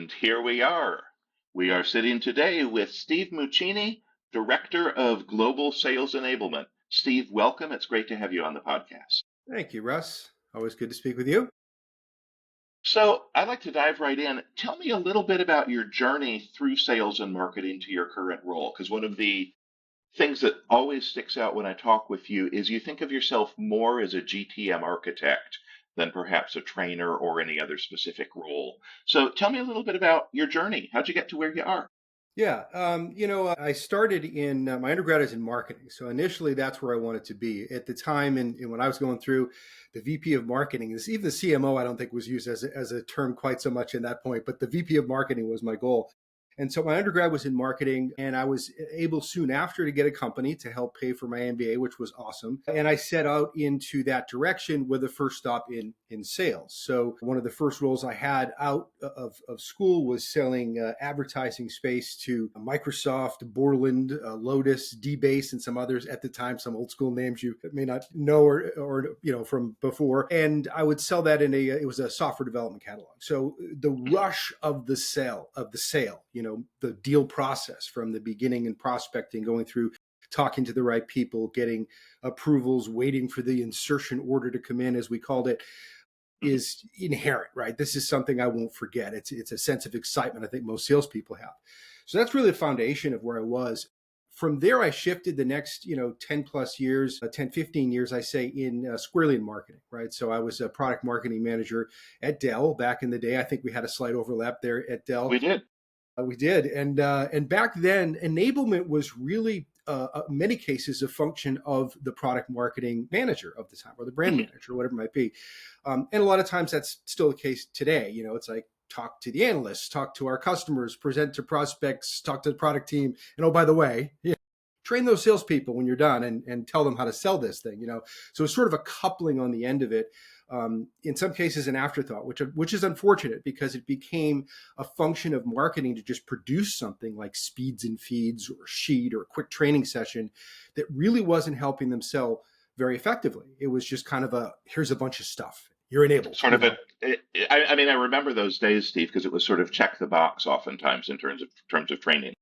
And here we are. We are sitting today with Steve Muccini, Director of Global Sales Enablement. Steve, welcome. It's great to have you on the podcast. Thank you, Russ. Always good to speak with you. So I'd like to dive right in. Tell me a little bit about your journey through sales and marketing to your current role, because one of the things that always sticks out when I talk with you is you think of yourself more as a GTM architect than perhaps a trainer or any other specific role. So tell me a little bit about your journey. How'd you get to where you are? Yeah, I started in my undergrad is in marketing. So initially, that's where I wanted to be at the time. And when I was going through the VP of marketing, even the CMO, I don't think was used as a term quite so much in that point, but the VP of marketing was my goal. And so my undergrad was in marketing, and I was able soon after to get a company to help pay for my MBA, which was awesome. And I set out into that direction with a first stop in sales. So one of the first roles I had out of school was selling advertising space to Microsoft, Borland, Lotus, DBase, and some others at the time, some old school names you may not know or from before. And I would sell that it was a software development catalog. So the rush of the sale, the deal process from the beginning and prospecting, going through talking to the right people, getting approvals, waiting for the insertion order to come in, as we called it, is inherent, right? This is something I won't forget. It's a sense of excitement I think most salespeople have. So that's really the foundation of where I was. From there, I shifted the next, 10 plus years, 10, 15 years, I say, in squarely in marketing, right? So I was a product marketing manager at Dell back in the day. I think we had a slight overlap there at Dell. We did. We did. And back then, enablement was really, many cases, a function of the product marketing manager of the time, or the brand manager, whatever it might be. And a lot of times that's still the case today. It's like, talk to the analysts, talk to our customers, present to prospects, talk to the product team. And oh, by the way, train those salespeople when you're done and tell them how to sell this thing, So it's sort of a coupling on the end of it. In some cases, an afterthought, which is unfortunate because it became a function of marketing to just produce something like speeds and feeds or a sheet or a quick training session that really wasn't helping them sell very effectively. It was just kind of here's a bunch of stuff. You're enabled. Sort of I remember those days, Steve, because it was sort of check the box oftentimes in terms of training.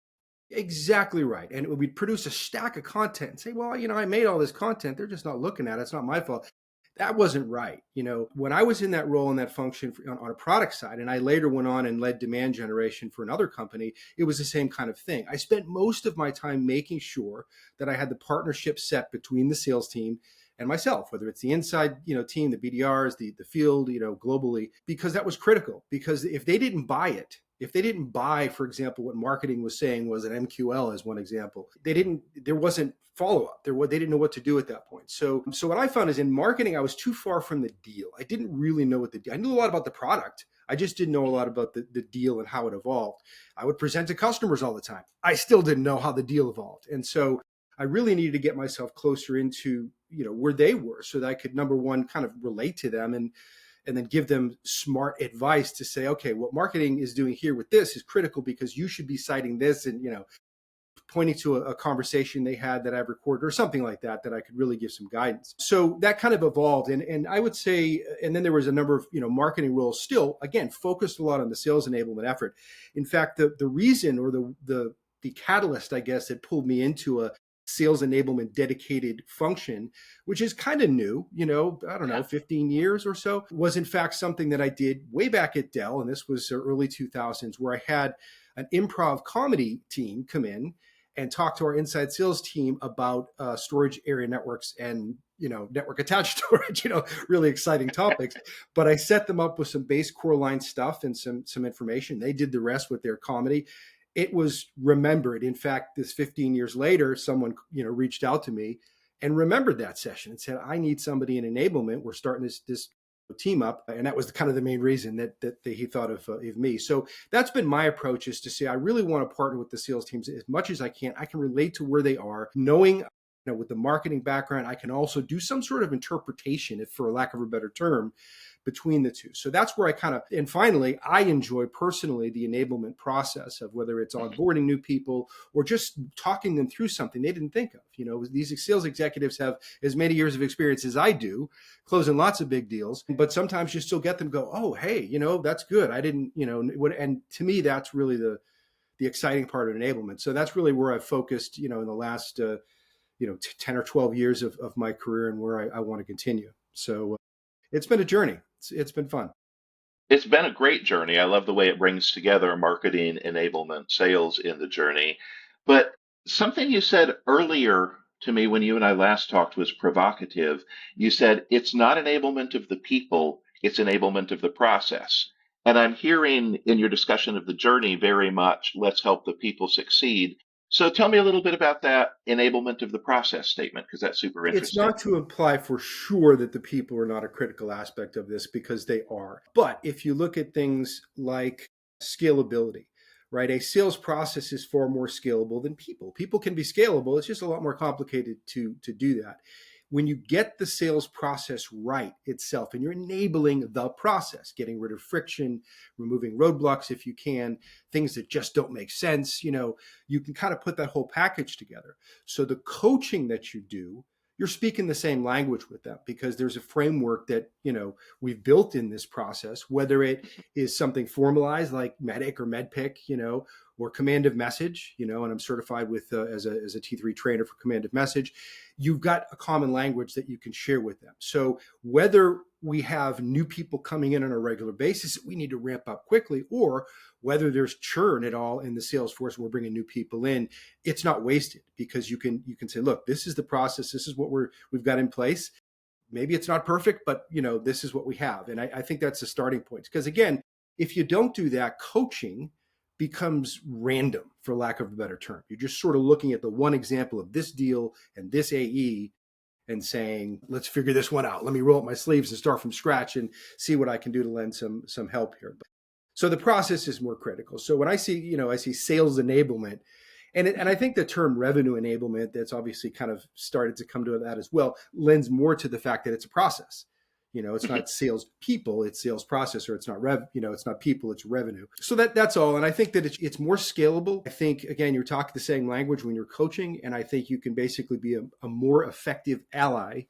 Exactly right. And we'd produce a stack of content and say, well, I made all this content. They're just not looking at it. It's not my fault. That wasn't right. When I was in that role in that function on a product side, and I later went on and led demand generation for another company, it was the same kind of thing. I spent most of my time making sure that I had the partnership set between the sales team and myself, whether it's the inside, team, the BDRs, the field, globally, because that was critical. Because if they didn't buy it, if they didn't buy, for example, what marketing was saying was an MQL as one example, there wasn't follow-up. They didn't know what to do at that point. So what I found is in marketing, I was too far from the deal. I didn't really know what the deal. I knew a lot about the product. I just didn't know a lot about the deal and how it evolved. I would present to customers all the time. I still didn't know how the deal evolved. And so I really needed to get myself closer into, where they were so that I could, number one, kind of relate to them and then give them smart advice to say, okay, what marketing is doing here with this is critical because you should be citing this and, pointing to a conversation they had that I've recorded or something like that I could really give some guidance. So that kind of evolved. And I would say, and then there was a number of, marketing roles still, again, focused a lot on the sales enablement effort. In fact, the reason or the catalyst, I guess, that pulled me into a sales enablement dedicated function, which is kind of new, I don't know, 15 years or so, was in fact something that I did way back at Dell. And this was early 2000s, where I had an improv comedy team come in and talk to our inside sales team about storage area networks and, network attached storage, really exciting topics. But I set them up with some base core line stuff and some information. They did the rest with their comedy. It was remembered. In fact, this 15 years later, someone, reached out to me and remembered that session and said, I need somebody in enablement. We're starting this team up. And that was kind of the main reason that he thought of me. So that's been my approach, is to say, I really want to partner with the sales teams as much as I can. I can relate to where they are, knowing, with the marketing background, I can also do some sort of interpretation, if for lack of a better term, between the two. So that's where I kind of, and finally, I enjoy personally the enablement process of whether it's Mhm. onboarding new people or just talking them through something they didn't think of. These sales executives have as many years of experience as I do, closing lots of big deals, but sometimes you still get them go, oh, hey, that's good. I didn't, and to me, that's really the exciting part of enablement. So that's really where I've focused, in the last, 10 or 12 years of my career and where I want to continue. So it's been a journey. It's been fun. It's been a great journey. I love the way it brings together marketing, enablement, sales in the journey. But something you said earlier to me when you and I last talked was provocative. You said it's not enablement of the people, it's enablement of the process. And I'm hearing in your discussion of the journey very much, let's help the people succeed. So tell me a little bit about that enablement of the process statement, because that's super It's interesting. not to imply for sure that the people are not a critical aspect of this, because they are. But if you look at things like scalability, right? A sales process is far more scalable than people. People can be scalable. It's just a lot more complicated to do that. When you get the sales process right itself and you're enabling the process, getting rid of friction, removing roadblocks if you can, things that just don't make sense, you can kind of put that whole package together. So the coaching that you do, you're speaking the same language with them, because there's a framework that we've built in this process, whether it is something formalized like medic or medpic, or command of message, and I'm certified with as a T3 trainer for command of message. You've got a common language that you can share with them. So whether we have new people coming in on a regular basis that we need to ramp up quickly, or whether there's churn at all in the sales force and we're bringing new people in, it's not wasted, because you can say, look, this is the process, this is what we've got in place. Maybe it's not perfect, but this is what we have. And I think that's the starting point, because again, if you don't do that, coaching becomes random, for lack of a better term. You're just sort of looking at the one example of this deal and this AE and saying, let's figure this one out. Let me roll up my sleeves and start from scratch and see what I can do to lend some help here. So the process is more critical. So when I see sales enablement, and I think the term revenue enablement, that's obviously kind of started to come to that as well, lends more to the fact that it's a process. It's not sales people, it's sales process, or it's not it's not people, it's revenue. So that's all. And I think that it's more scalable. I think, again, you're talking the same language when you're coaching, and I think you can basically be a more effective ally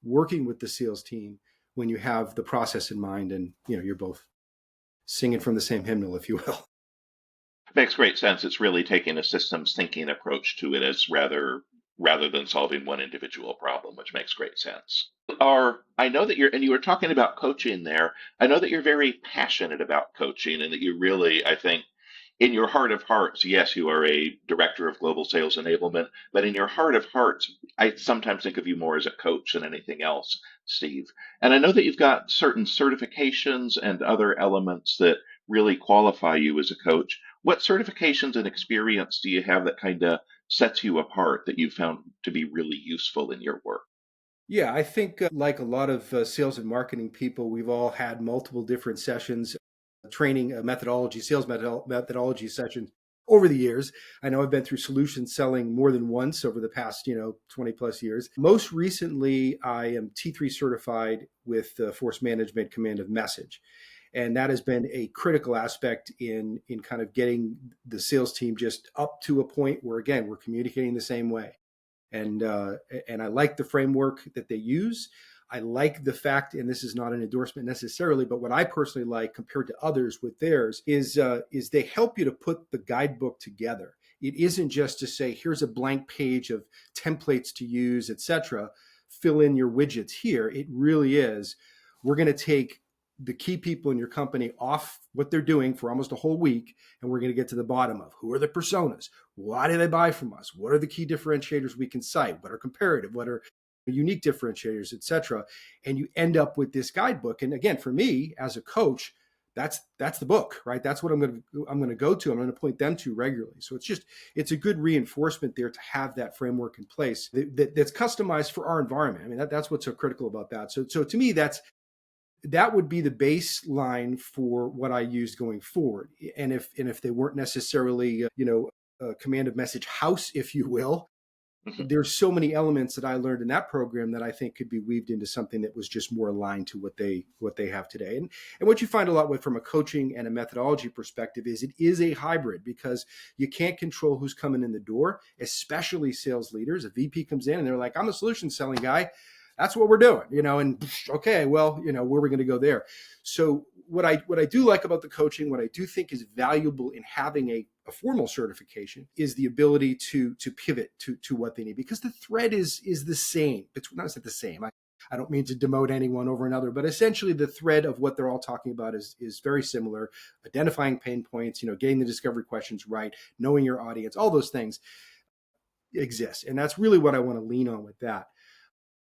working with the sales team when you have the process in mind, and you're both singing from the same hymnal, if you will. Makes great sense. It's really taking a systems thinking approach to it as rather than solving one individual problem, which makes great sense. I know that you were talking about coaching there. I know that you're very passionate about coaching and that you really, I think, in your heart of hearts, yes, you are a director of global sales enablement, but in your heart of hearts, I sometimes think of you more as a coach than anything else, Steve. And I know that you've got certain certifications and other elements that really qualify you as a coach. What certifications and experience do you have that kind of sets you apart that you found to be really useful in your work? Yeah, I think like a lot of sales and marketing people, we've all had multiple different sessions, training methodology, methodology sessions over the years. I know I've been through solution selling more than once over the past, 20 plus years. Most recently, I am T3 certified with force management command of message. And that has been a critical aspect in kind of getting the sales team just up to a point where, again, we're communicating the same way. And I like the framework that they use. I like the fact, and this is not an endorsement necessarily, but what I personally like compared to others with theirs is they help you to put the guidebook together. It isn't just to say, here's a blank page of templates to use, etc. Fill in your widgets here. It really is. We're going to take the key people in your company off what they're doing for almost a whole week, and we're going to get to the bottom of who are the personas, why do they buy from us, what are the key differentiators we can cite, what are comparative, what are unique differentiators, etc. And you end up with this guidebook. And again, for me as a coach, that's the book, right? That's what I'm going to go to. I'm going to point them to regularly. So it's a good reinforcement there to have that framework in place that's customized for our environment. I mean, that's what's so critical about that. So to me, that would be the baseline for what I used going forward. And if they weren't necessarily, a command of message house, if you will, Mhm. there's so many elements that I learned in that program that I think could be weaved into something that was just more aligned to what they have today. And what you find a lot with from a coaching and a methodology perspective is it is a hybrid because you can't control who's coming in the door, especially sales leaders. A VP comes in and they're like, I'm a solution selling guy. That's what we're doing, and okay, well, where are we going to go there? So what I do like about the coaching, what I do think is valuable in having a formal certification is the ability to pivot to what they need because the thread is the same. It's not the same. I don't mean to demote anyone over another, but essentially the thread of what they're all talking about is very similar. Identifying pain points, getting the discovery questions right, knowing your audience, all those things exist. And that's really what I want to lean on with that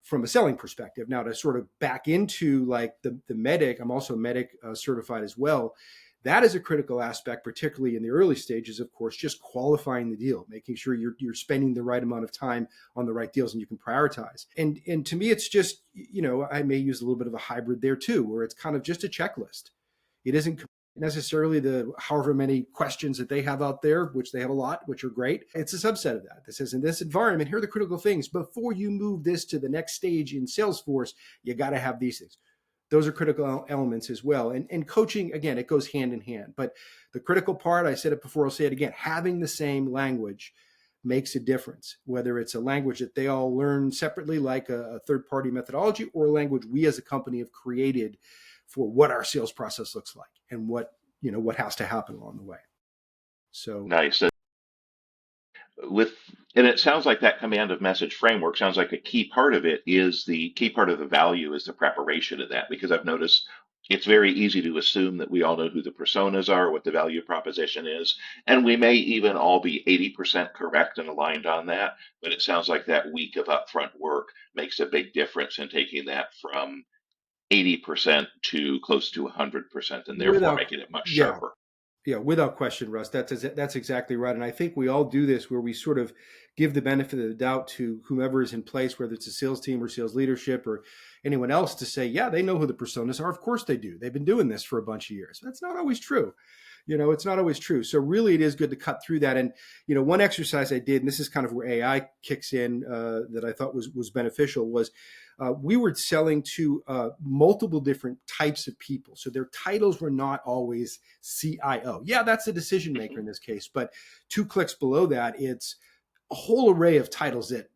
from a selling perspective. Now, to sort of back into like the medic, I'm also medic certified as well. That is a critical aspect, particularly in the early stages, of course, just qualifying the deal, making sure you're spending the right amount of time on the right deals and you can prioritize. And to me, it's just, I may use a little bit of a hybrid there too, where it's kind of just a checklist. It isn't necessarily the however many questions that they have out there, which they have a lot, which are great. It's a subset of that. That says in this environment, here are the critical things. Before you move this to the next stage in Salesforce, you got to have these things. Those are critical elements as well. And coaching, again, it goes hand in hand. But the critical part, I said it before, I'll say it again, having the same language makes a difference, whether it's a language that they all learn separately, like a third-party methodology, or a language we as a company have created for what our sales process looks like and what has to happen along the way. So Nice. With and it sounds like that command of message framework sounds like a key part of it is the key part of the value is the preparation of that because I've noticed it's very easy to assume that we all know who the personas are, what the value proposition is, and we may even all be 80% correct and aligned on that, but it sounds like that week of upfront work makes a big difference in taking that from 80% to close to 100% and therefore without, making it much yeah, sharper. yeah, without question, Russ, that's exactly right. And I think we all do this where we sort of give the benefit of the doubt to whomever is in place, whether it's a sales team or sales leadership or anyone else, to say, yeah, they know who the personas are. Of course they do. They've been doing this for a bunch of years. That's not always true. It's not always true. So really, it is good to cut through that. And one exercise I did, and this is kind of where AI kicks in, that I thought was beneficial, was we were selling to multiple different types of people. So their titles were not always CIO. Yeah, that's a decision maker Mhm. in this case, but two clicks below that, it's a whole array of titles that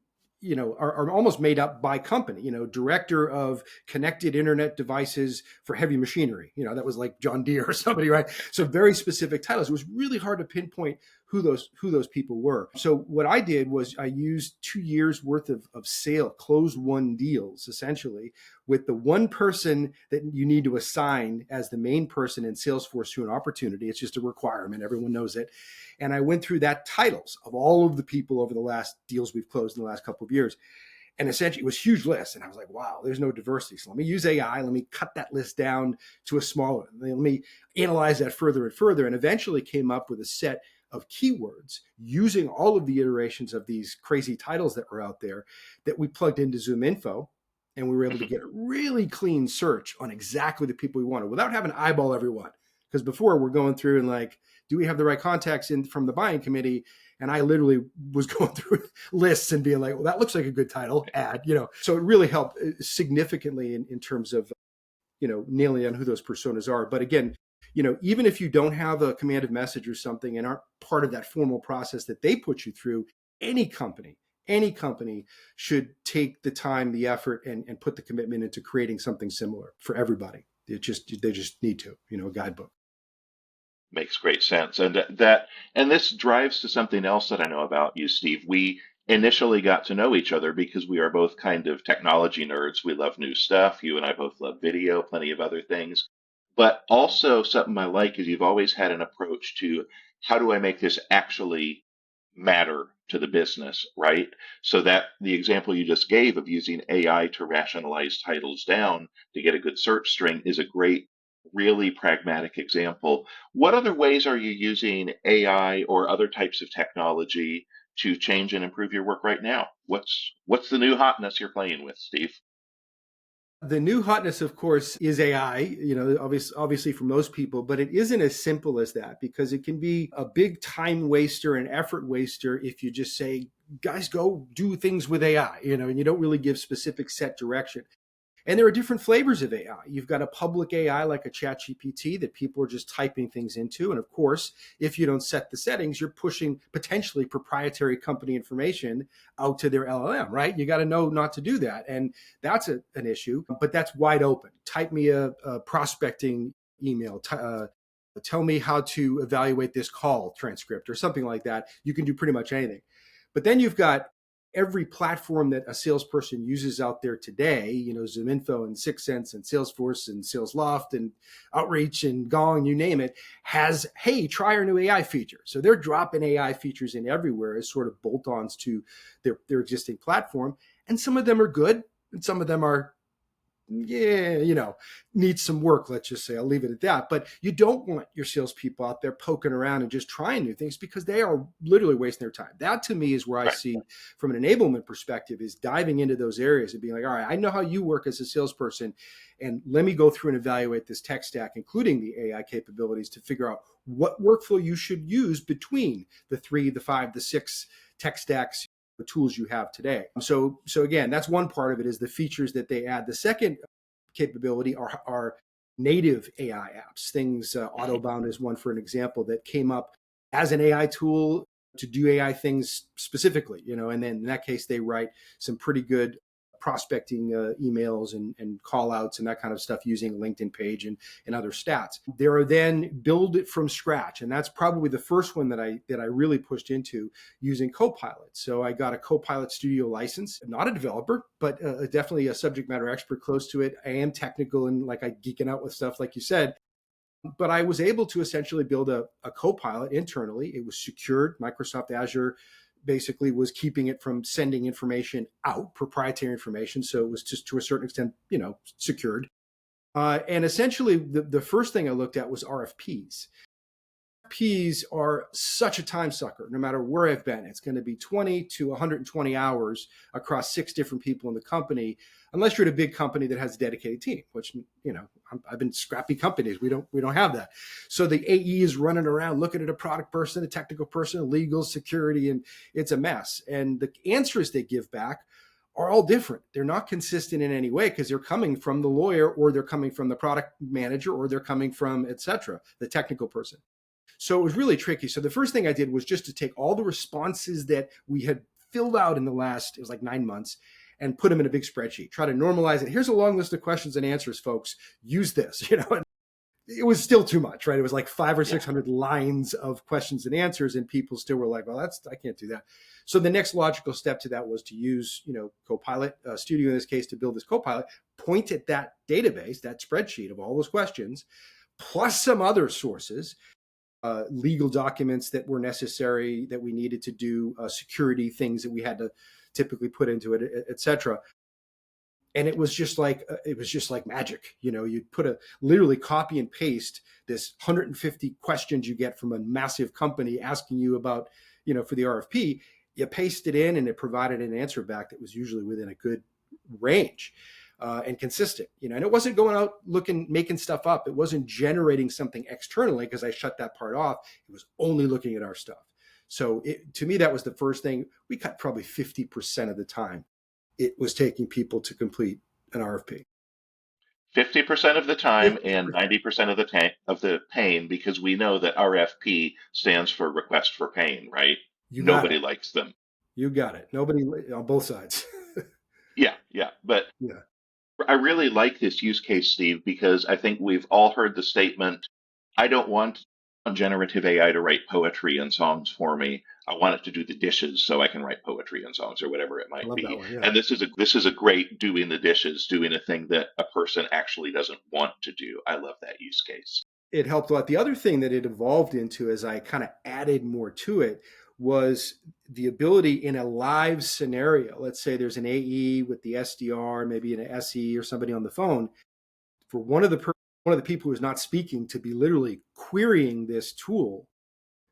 are almost made up by company. Director of connected internet devices for heavy machinery. That was like John Deere or somebody, right? So very specific titles. It was really hard to pinpoint who those people were. So what I did was I used 2 years worth of sale closed won deals essentially with the one person that you need to assign as the main person in Salesforce to an opportunity. It's just a requirement. Everyone knows it. And I went through that titles of all of the people over the last deals we've closed in the last couple of years. And essentially, it was a huge list. And I was like, wow, there's no diversity. So let me use AI. Let me cut that list down to a smaller. Let me analyze that further and further. And eventually came up with a set of keywords using all of the iterations of these crazy titles that were out there that we plugged into Zoom Info. And we were able to get a really clean search on exactly the people we wanted without having to eyeball everyone. Because before we're going through and like, do we have the right contacts in from the buying committee? And I literally was going through lists and being like, well, that looks like a good title, add. So it really helped significantly in terms of, nailing down who those personas are. But again, even if you don't have a command of message or something and aren't part of that formal process that they put you through, any company, any company should take the time, the effort, and put the commitment into creating something similar for everybody. They just need to, a guidebook. Makes great sense. And this drives to something else that I know about you, Steve. We initially got to know each other because we are both kind of technology nerds. We love new stuff. You and I both love video, plenty of other things. But also something I like is you've always had an approach to how do I make this actually matter to the business, right? So that the example you just gave of using AI to rationalize titles down to get a good search string is a great, really pragmatic example. What other ways are you using AI or other types of technology to change and improve your work right now? What's the new hotness you're playing with, Steve? The new hotness, of course, is AI, obviously for most people, but it isn't as simple as that because it can be a big time waster and effort waster if you just say, guys, go do things with AI, and you don't really give specific set direction. And there are different flavors of AI. You've got a public AI like a chat GPT that people are just typing things into. And of course, if you don't set the settings, you're pushing potentially proprietary company information out to their LLM, right? You got to know not to do that. And that's an issue, but that's wide open. Type me a prospecting email. Tell me how to evaluate this call transcript or something like that. You can do pretty much anything. But then you've got every platform that a salesperson uses out there today, ZoomInfo and 6sense and Salesforce and SalesLoft and Outreach and Gong, you name it, has, hey, try our new AI feature. So they're dropping AI features in everywhere as sort of bolt-ons to their existing platform. And some of them are good and some of them are, needs some work, let's just say. I'll leave it at that. But you don't want your salespeople out there poking around and just trying new things because they are literally wasting their time. That to me is where I Right. see from an enablement perspective is diving into those areas and being like, all right, I know how you work as a salesperson, and let me go through and evaluate this tech stack, including the AI capabilities, to figure out what workflow you should use between the 3, the 5, the 6 tech stacks, the tools you have today. So again, that's one part of it is the features that they add. The second capability are native AI apps. Things Autobound is one for an example that came up as an AI tool to do AI things specifically, and then in that case they write some pretty good prospecting emails and call outs and that kind of stuff using a LinkedIn page and other stats. There are then build it from scratch. And that's probably the first one that I really pushed into using Copilot. So I got a Copilot Studio license, not a developer, but definitely a subject matter expert close to it. I am technical and like I geeking out with stuff, like you said. But I was able to essentially build a Copilot internally. It was secured. Microsoft Azure basically was keeping it from sending information out, proprietary information. So it was just to a certain extent, secured. And essentially, the first thing I looked at was RFPs. RFPs are such a time sucker, no matter where I've been. It's going to be 20 to 120 hours across 6 different people in the company, unless you're at a big company that has a dedicated team, which, I've been scrappy companies. We don't have that. So the AE is running around looking at a product person, a technical person, legal, security, and it's a mess. And the answers they give back are all different. They're not consistent in any way because they're coming from the lawyer or they're coming from the product manager or they're coming from, et cetera, the technical person. So it was really tricky. So the first thing I did was just to take all the responses that we had filled out in the last, it was like 9 months, and put them in a big spreadsheet. Try to normalize it. Here's a long list of questions and answers, folks. Use this, And it was still too much, right? It was like 500 or 600 lines of questions and answers, and people still were like, well, I can't do that. So the next logical step to that was to use, Copilot Studio in this case to build this Copilot, point at that database, that spreadsheet of all those questions, plus some other sources, legal documents that were necessary that we needed to do, security things that we had to typically put into it, et cetera. And it was just like magic. You'd literally copy and paste this 150 questions you get from a massive company asking you about, for the RFP. You paste it in and it provided an answer back that was usually within a good range. And consistent, and it wasn't going out making stuff up. It wasn't generating something externally because I shut that part off. It was only looking at our stuff. So to me, that was the first thing. We cut probably 50% of the time it was taking people to complete an RFP. 50% of the time 50%. and 90% of the pain, because we know that RFP stands for request for pain, right? You got Nobody it. likes them. You got it. Nobody on both sides. Yeah, yeah. But Yeah. I really like this use case, Steve, because I think we've all heard the statement, I don't want generative AI to write poetry and songs for me. I want it to do the dishes so I can write poetry and songs or whatever it I might love that be. one. Yeah. And this is a great doing the dishes, doing a thing that a person actually doesn't want to do. I love that use case. It helped a lot. The other thing that it evolved into as I kind of added more to it was the ability in a live scenario. Let's say there's an AE with the SDR, maybe an SE or somebody on the phone, for one of the people who's not speaking to be literally querying this tool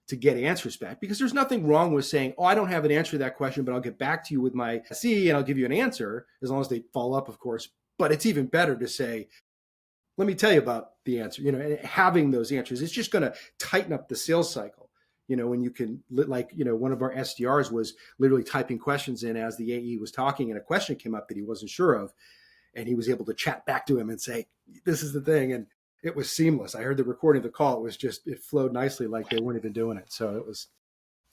to get answers back, because there's nothing wrong with saying, oh, I don't have an answer to that question, but I'll get back to you with my SE and I'll give you an answer, as long as they follow up, of course, But it's even better to say, let me tell you about the answer, and having those answers, it's just going to tighten up the sales cycle. When you can, like, one of our SDRs was literally typing questions in as the AE was talking, and a question came up that he wasn't sure of, and he was able to chat back to him and say, this is the thing. And it was seamless. I heard the recording of the call. It flowed nicely, like they weren't even doing it. So it's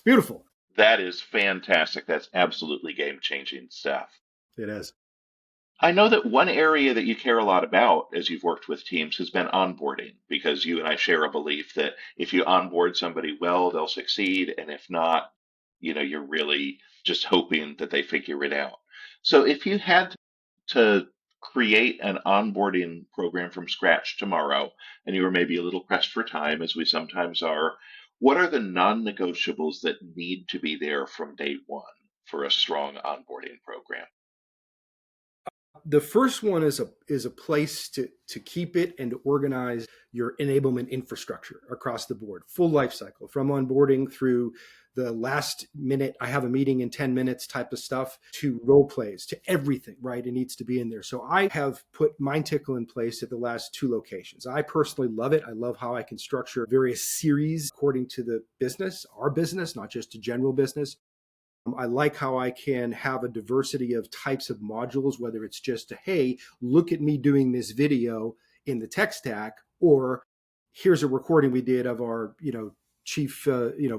beautiful. That is fantastic. That's absolutely game-changing stuff. It is. I know that one area that you care a lot about as you've worked with teams has been onboarding, because you and I share a belief that if you onboard somebody well, they'll succeed. And if not, you're really just hoping that they figure it out. So if you had to create an onboarding program from scratch tomorrow, and you were maybe a little pressed for time, as we sometimes are, what are the non-negotiables that need to be there from day one for a strong onboarding program? The first one is a place to keep it and to organize your enablement infrastructure across the board, full life cycle, from onboarding through the last minute, I have a meeting in 10 minutes type of stuff, to role plays, to everything, right? It needs to be in there. So I have put MindTickle in place at the last 2 locations. I personally love it. I love how I can structure various series according to the business, our business, not just a general business. I like how I can have a diversity of types of modules, whether it's just hey, look at me doing this video in the tech stack, or here's a recording we did of our, chief,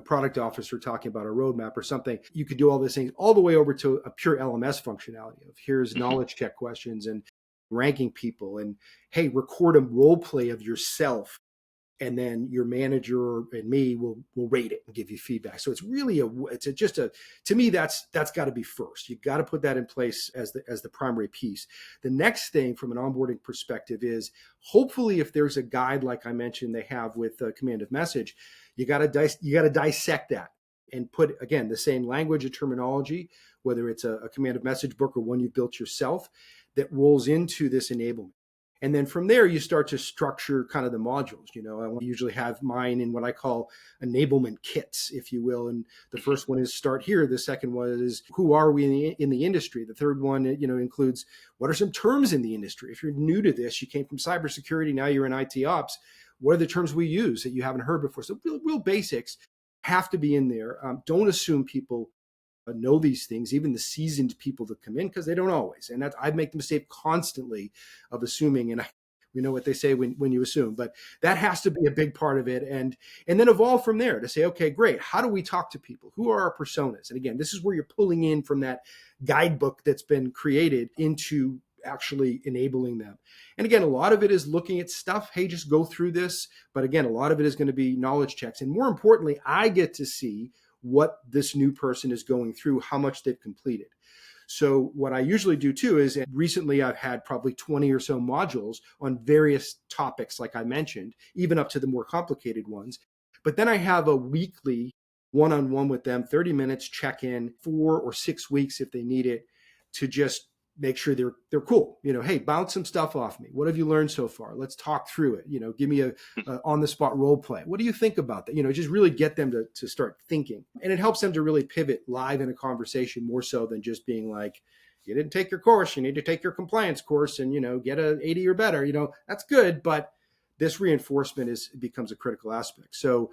product officer talking about a roadmap or something. You could do all these things all the way over to a pure LMS functionality of here's knowledge check questions and ranking people, and hey, record a role play of yourself, and then your manager and me will rate it and give you feedback. So it's really to me, that's got to be first. You got to put that in place as the primary piece. The next thing from an onboarding perspective is, hopefully, if there's a guide like I mentioned they have with command of message, you got to dissect that and put, again, the same language or terminology, whether it's a command of message book or one you built yourself, that rolls into this enablement. And then from there, you start to structure kind of the modules. I usually have mine in what I call enablement kits, if you will. And the first one is start here. The second one is, who are we in the industry? The third one, includes, what are some terms in the industry? If you're new to this, you came from cybersecurity, now you're in IT ops, what are the terms we use that you haven't heard before? So real basics have to be in there. Don't assume people know these things, even the seasoned people that come in, because they don't always. And I make the mistake constantly of assuming, and we know what they say when you assume, but that has to be a big part of it. And then evolve from there to say, okay, great. How do we talk to people? Who are our personas? And again, this is where you're pulling in from that guidebook that's been created into actually enabling them. And again, a lot of it is looking at stuff. Hey, just go through this. But again, a lot of it is going to be knowledge checks. And more importantly, I get to see what this new person is going through, how much they've completed. So what I usually do too is, recently I've had probably 20 or so modules on various topics, like I mentioned, even up to the more complicated ones. But then I have a weekly one-on-one with them, 30 minutes check-in, 4 or 6 weeks if they need it, to just make sure they're cool. Hey, bounce some stuff off me. What have you learned so far? Let's talk through it. Give me a on the spot role play. What do you think about that? Just really get them to start thinking. And it helps them to really pivot live in a conversation, more so than just being like, you didn't take your course, you need to take your compliance course and, get a 80 or better. That's good, but this reinforcement becomes a critical aspect. So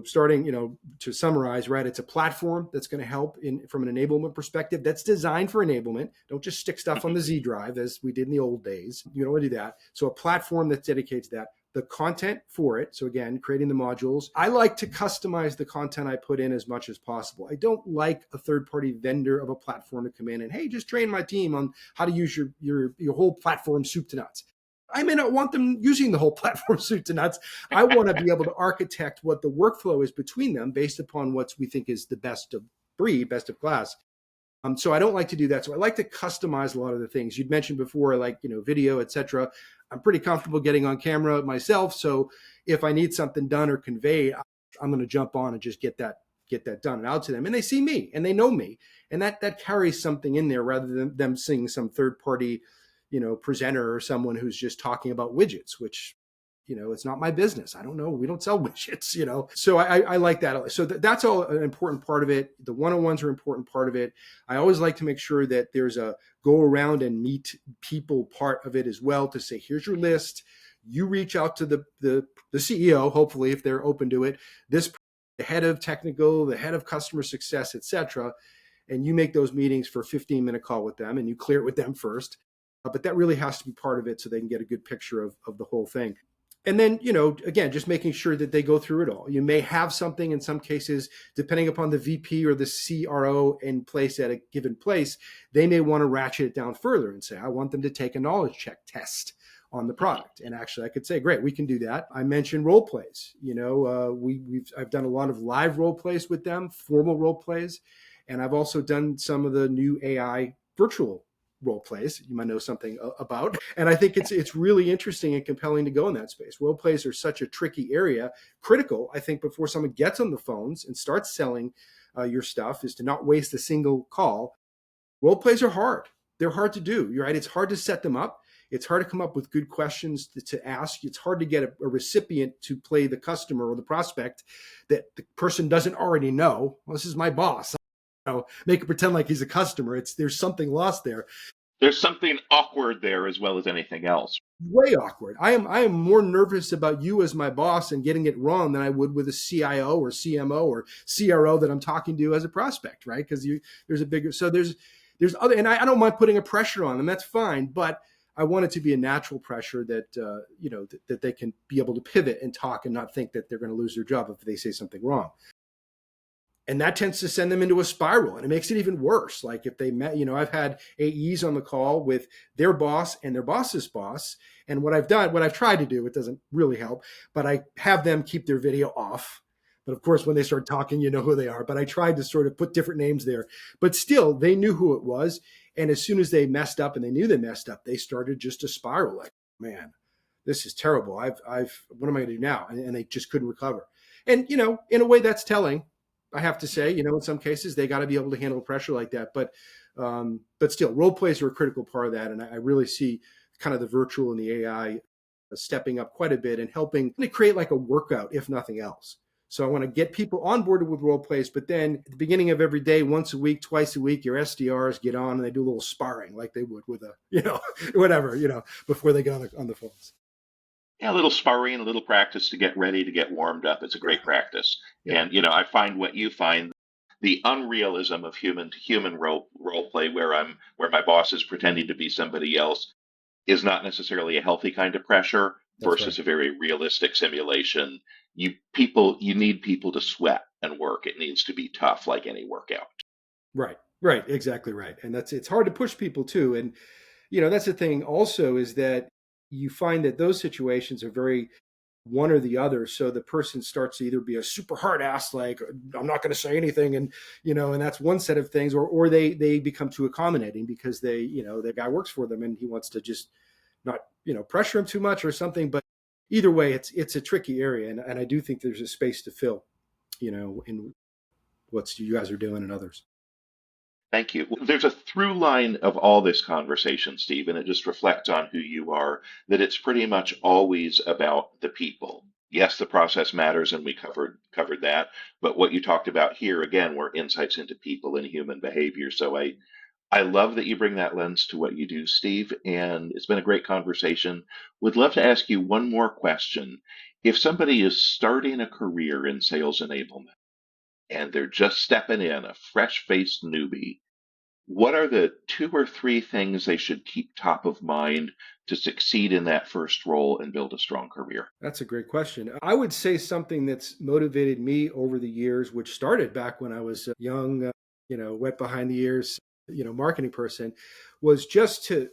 starting, to summarize, right, it's a platform that's going to help from an enablement perspective, that's designed for enablement. Don't just stick stuff on the Z drive as we did in the old days. You don't want to do that. So a platform that dedicates that, the content for it. So again, creating the modules. I like to customize the content I put in as much as possible. I don't like a third-party vendor of a platform to come in and, hey, just train my team on how to use your whole platform soup to nuts. I may not want them using the whole platform soup to nuts. I want to be able to architect what the workflow is between them based upon what we think is the best of breed, best of class. So I don't like to do that. So I like to customize a lot of the things you'd mentioned before, like, video, etc. I'm pretty comfortable getting on camera myself. So if I need something done or conveyed, I'm going to jump on and just get that done and out to them. And they see me and they know me. And that carries something in there rather than them seeing some third party presenter or someone who's just talking about widgets, which, It's not my business. I don't know. We don't sell widgets. So I like that. So that's all an important part of it. The one-on-ones are an important part of it. I always like to make sure that there's a go around and meet people part of it as well, to say, here's your list. You reach out to the CEO, hopefully, if they're open to it, this the head of technical, the head of customer success, etc., and you make those meetings for a 15-minute call with them, and you clear it with them first. But that really has to be part of it so they can get a good picture of the whole thing. And then, again, just making sure that they go through it all. You may have something in some cases, depending upon the VP or the CRO in place at a given place, they may want to ratchet it down further and say, I want them to take a knowledge check test on the product. And actually, I could say, great, we can do that. I mentioned role plays. I've done a lot of live role plays with them, formal role plays, and I've also done some of the new AI virtual role plays you might know something about. And I think it's really interesting and compelling to go in that space. Role plays are such a tricky area, critical, I think, before someone gets on the phones and starts selling your stuff, is to not waste a single call. Role plays are hard. They're hard to do. You're right. It's hard to set them up. It's hard to come up with good questions to ask. It's hard to get a recipient to play the customer or the prospect that the person doesn't already know. Well, this is my boss. Make it pretend like he's a customer. There's something lost there. There's something awkward there as well as anything else. Way awkward. I am more nervous about you as my boss and getting it wrong than I would with a CIO or CMO or CRO that I'm talking to as a prospect, right? Because there's a bigger, so there's other, and I don't mind putting a pressure on them. That's fine, but I want it to be a natural pressure that that they can be able to pivot and talk and not think that they're going to lose their job if they say something wrong. And that tends to send them into a spiral, and it makes it even worse. Like if they met, I've had AEs on the call with their boss and their boss's boss. And what I've tried to do, it doesn't really help, but I have them keep their video off. But of course, when they start talking, you know who they are. But I tried to sort of put different names there. But still, they knew who it was. And as soon as they messed up and they knew they messed up, they started just to spiral like, man, this is terrible. What am I going to do now? And they just couldn't recover. And, in a way that's telling. I have to say, in some cases, they got to be able to handle pressure like that. But still, role plays are a critical part of that. And I really see kind of the virtual and the AI stepping up quite a bit and helping to create like a workout, if nothing else. So I want to get people onboarded with role plays, but then at the beginning of every day, once a week, twice a week, your SDRs get on and they do a little sparring like they would with whatever, before they get on the phones. Yeah, a little sparring, a little practice to get ready, to get warmed up. It's a great practice. Yeah. And, I find what you find, the unrealism of human to human role play where my boss is pretending to be somebody else is not necessarily a healthy kind of pressure versus a very realistic simulation. You need people to sweat and work. It needs to be tough like any workout. Right. Exactly right. And it's hard to push people too. And, that's the thing also is that you find that those situations are very one or the other. So the person starts to either be a super hard ass, like, I'm not going to say anything. And, and that's one set of things, or they become too accommodating because the guy works for them and he wants to just not, pressure him too much or something. But either way, it's a tricky area. And I do think there's a space to fill, in what you guys are doing and others. Thank you. There's a through line of all this conversation, Steve, and it just reflects on who you are, that it's pretty much always about the people. Yes, the process matters, and we covered that. But what you talked about here, again, were insights into people and human behavior. So I love that you bring that lens to what you do, Steve, and it's been a great conversation. Would love to ask you one more question. If somebody is starting a career in sales enablement, and they're just stepping in, a fresh-faced newbie, what are the 2 or 3 things they should keep top of mind to succeed in that first role and build a strong career? That's a great question. I would say something that's motivated me over the years, which started back when I was a young, wet behind the ears, marketing person, was just to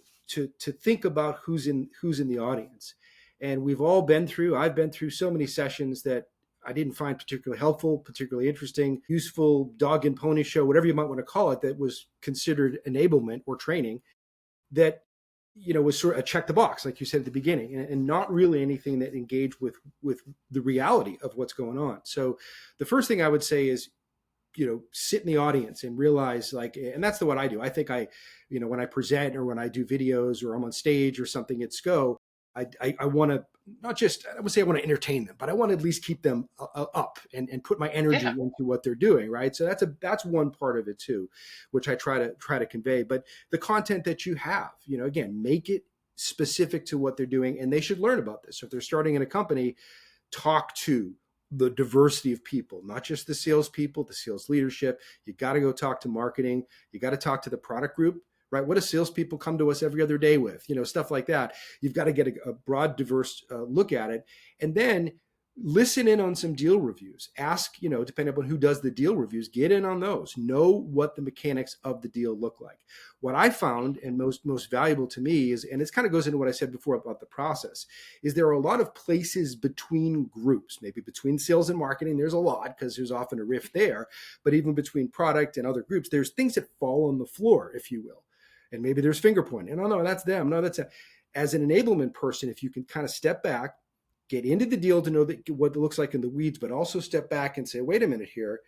think about who's in the audience. And I've been through so many sessions that I didn't find particularly helpful, particularly interesting, useful, dog and pony show, whatever you might want to call it, that was considered enablement or training that, was sort of a check the box, like you said at the beginning, and not really anything that engaged with the reality of what's going on. So the first thing I would say is, sit in the audience and realize and that's what I do. I think when I present or when I do videos or I'm on stage or something at SCO, I want to not just, I would say I want to entertain them, but I want to at least keep them up and put my energy Yeah. into what they're doing, right? So that's one part of it too, which I try to convey. But the content that you have, again, make it specific to what they're doing, and they should learn about this. So if they're starting in a company, talk to the diversity of people, not just the salespeople, the sales leadership. You got to go talk to marketing. You got to talk to the product group, right? What do salespeople come to us every other day with? Stuff like that. You've got to get a broad, diverse look at it, and then listen in on some deal reviews. Ask, depending upon who does the deal reviews, get in on those. Know what the mechanics of the deal look like. What I found, and most valuable to me, is, and this kind of goes into what I said before about the process, is there are a lot of places between groups, maybe between sales and marketing. There's a lot because there's often a rift there, but even between product and other groups, there's things that fall on the floor, if you will. And maybe there's finger pointing. Oh, no, that's them. No, that's a. As an enablement person, if you can kind of step back, get into the deal to know that what it looks like in the weeds, but also step back and say, wait a minute here,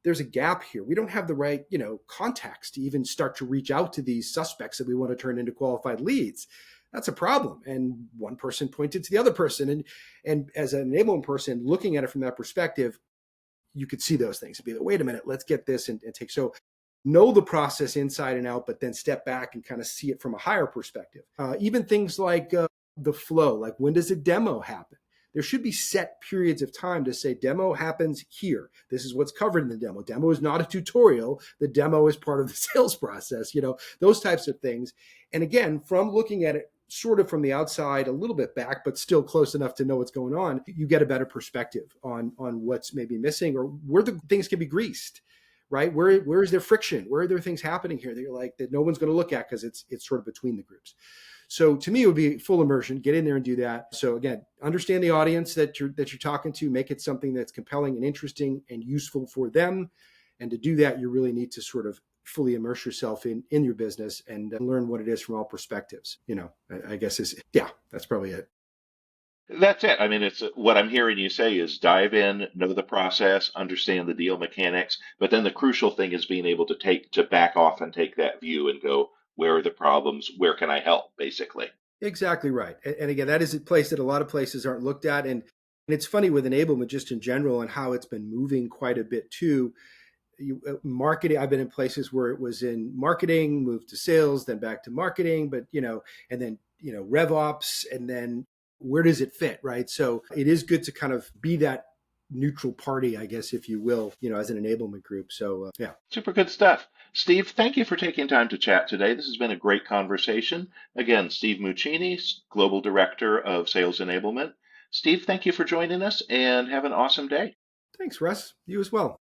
there's a gap here. We don't have the right, contacts to even start to reach out to these suspects that we want to turn into qualified leads. That's a problem. And one person pointed to the other person. And as an enablement person, looking at it from that perspective, you could see those things and be like, wait a minute, let's get this and take. So know the process inside and out, but then step back and kind of see it from a higher perspective. Even things like the flow, like when does a demo happen? There should be set periods of time to say demo happens here. This is what's covered in the demo. Demo is not a tutorial. The demo is part of the sales process, those types of things. And again, from looking at it sort of from the outside, a little bit back, but still close enough to know what's going on, you get a better perspective on what's maybe missing or where the things can be greased. Right? Where is there friction? Where are there things happening here that you're like that no one's going to look at because it's sort of between the groups. So to me, it would be full immersion. Get in there and do that. So again, understand the audience that you're talking to. Make it something that's compelling and interesting and useful for them. And to do that, you really need to sort of fully immerse yourself in your business and learn what it is from all perspectives. I guess that's probably it. That's it. I mean, it's what I'm hearing you say is dive in, know the process, understand the deal mechanics, but then the crucial thing is being able to back off and take that view and go, where are the problems? Where can I help? Basically. Exactly right. And again, that is a place that a lot of places aren't looked at. And it's funny with enablement just in general and how it's been moving quite a bit too. Marketing, I've been in places where it was in marketing, moved to sales, then back to marketing, but and then rev ops, and then where does it fit, right? So it is good to kind of be that neutral party, I guess, if you will, as an enablement group. So yeah. Super good stuff. Steve, thank you for taking time to chat today. This has been a great conversation. Again, Steve Muccini, Global Director of Sales Enablement. Steve, thank you for joining us and have an awesome day. Thanks, Russ. You as well.